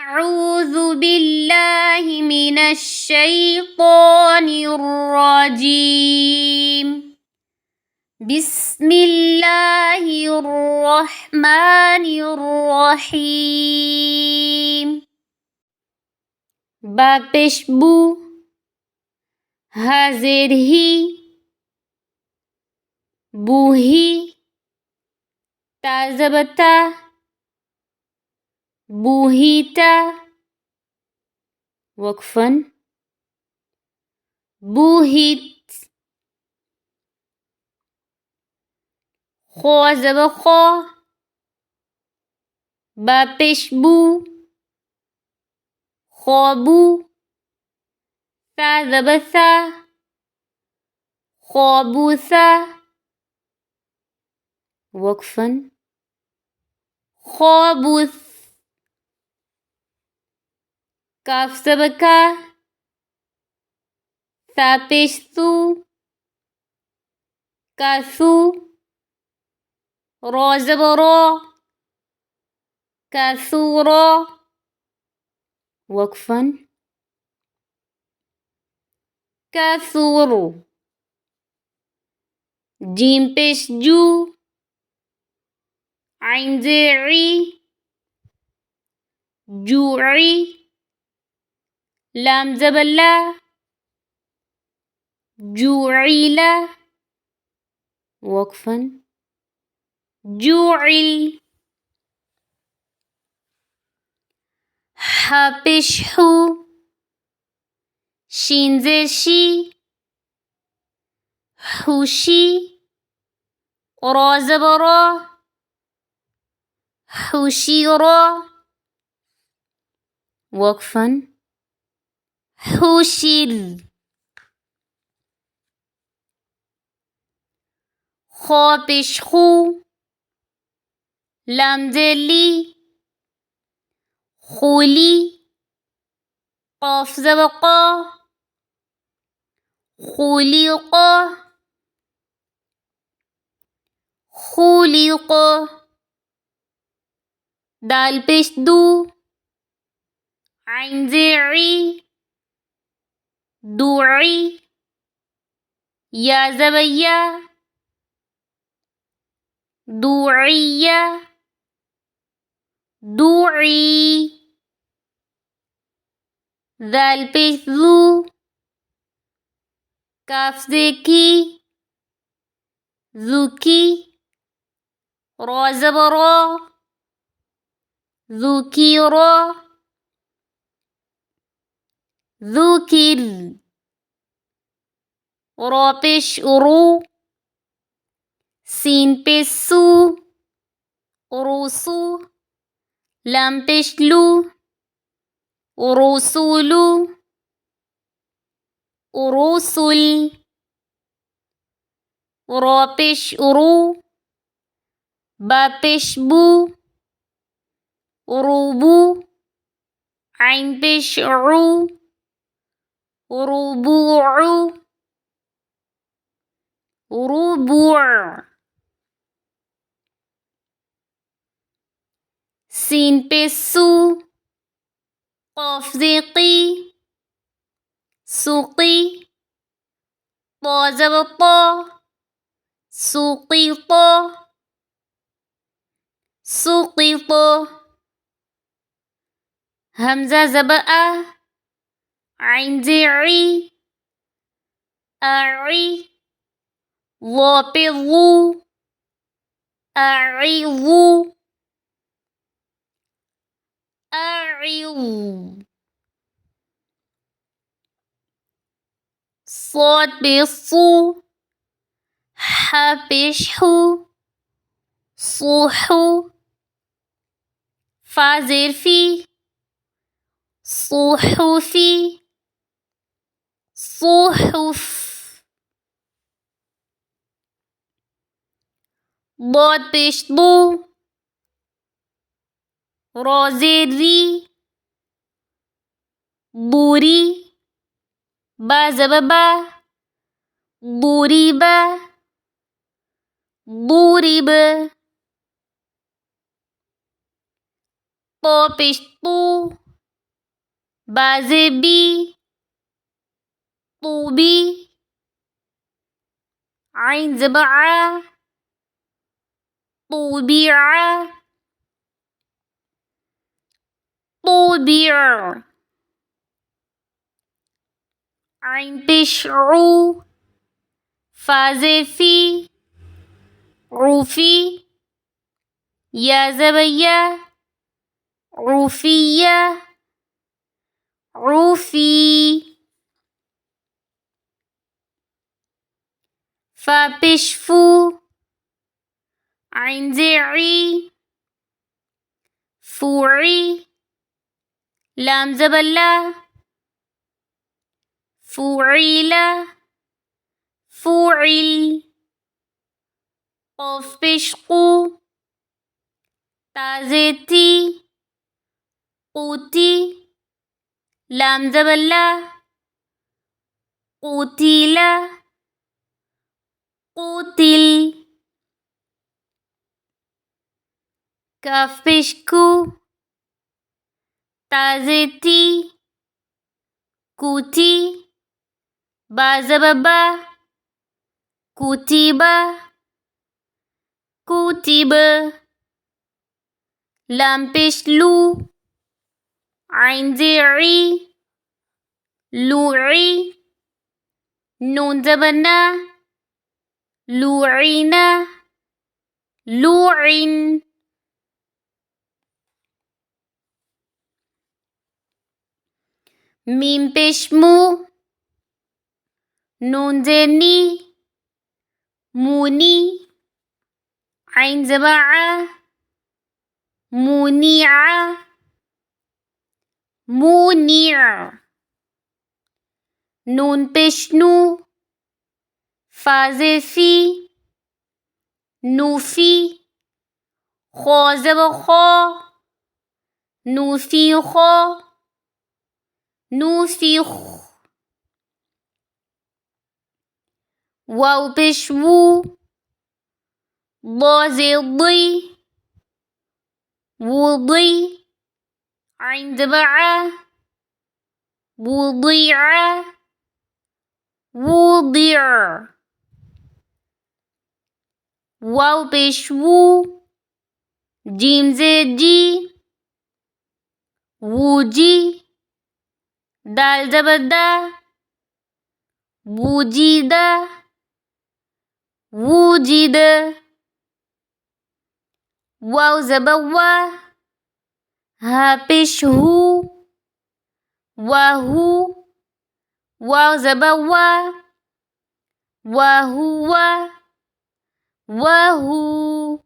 أعوذ بالله من الشيطان الرجيم. بسم الله الرحمن الرحيم. بابشبو هزرهی بوهی تازبتا بوهیتا وقفا بوهیت خوازبخو بابشبو خوابو ثاذبثا خوابوثا وقفا خوابوث كافسبكا ثابشثو كاثو روزبرو كاثورو وقفا كاثورو جيم بشجو عين زيعي جوعي لام زبلا جوعيلا وقفا جوعل حبشحو شينزشي حوشي رازبرا حوشيرا وقفا حوشر خابشخو لامزلي خولي قاف زبقا خوليقا خوليقا دال بشدو عين زيعي دوعي يا زبيا دوعية دوعي ذال بشذو كاف زكي ذوكي رازبرا ذوكيرا ذوكر رابش أرو سين بسو روسو لام بشلو رسولو رسل رابش أرو بابشبو روبو عين بشعو ربوع ربوع سين بسو قاف زيقي سوقي طا زبطا سوقيطا سوقيطا همزة زبأة عين زيعي أعي ضابضو أعيضو أعيض صاد بصو حبشحو صوحو فازر في صوحوفي صوحف ضاد بشبو رازري بوري بازببا ضريبا ضرب طابشطو با زیر بی طوبی عين زبر ع طوبيع طوبيع عين بش عو فا زیر في عوفي يا زبر يا عوفية عوفي فا بش فو عين زیر عي فوعي لام زبر لا فوعيلة فوعل قاف بش قو تا زیر تي قوتي لام زبر لا قوتيلة قوتل كاف بش كو تا زیر تي كوتي با زبر با كوتيبة كوتيب لام بش لو عين زیر عي لوعي نون زبر نا لوعينا لوعن ميم بش مو نون زیر ني موني عين زبر ع مونيع مونيع نون بش نو فا زیر في نوفي خا زبر خا نوفي خا نوفيخ واو بش وو ضا زیر ضي وضي عين زبر ع وضيع وضيع واو بش وو جيم زیر جي ووجي دال زبر دا وجيدة وجد واو زبر وا ها بش هو وهو واو زبر وا وهو وهو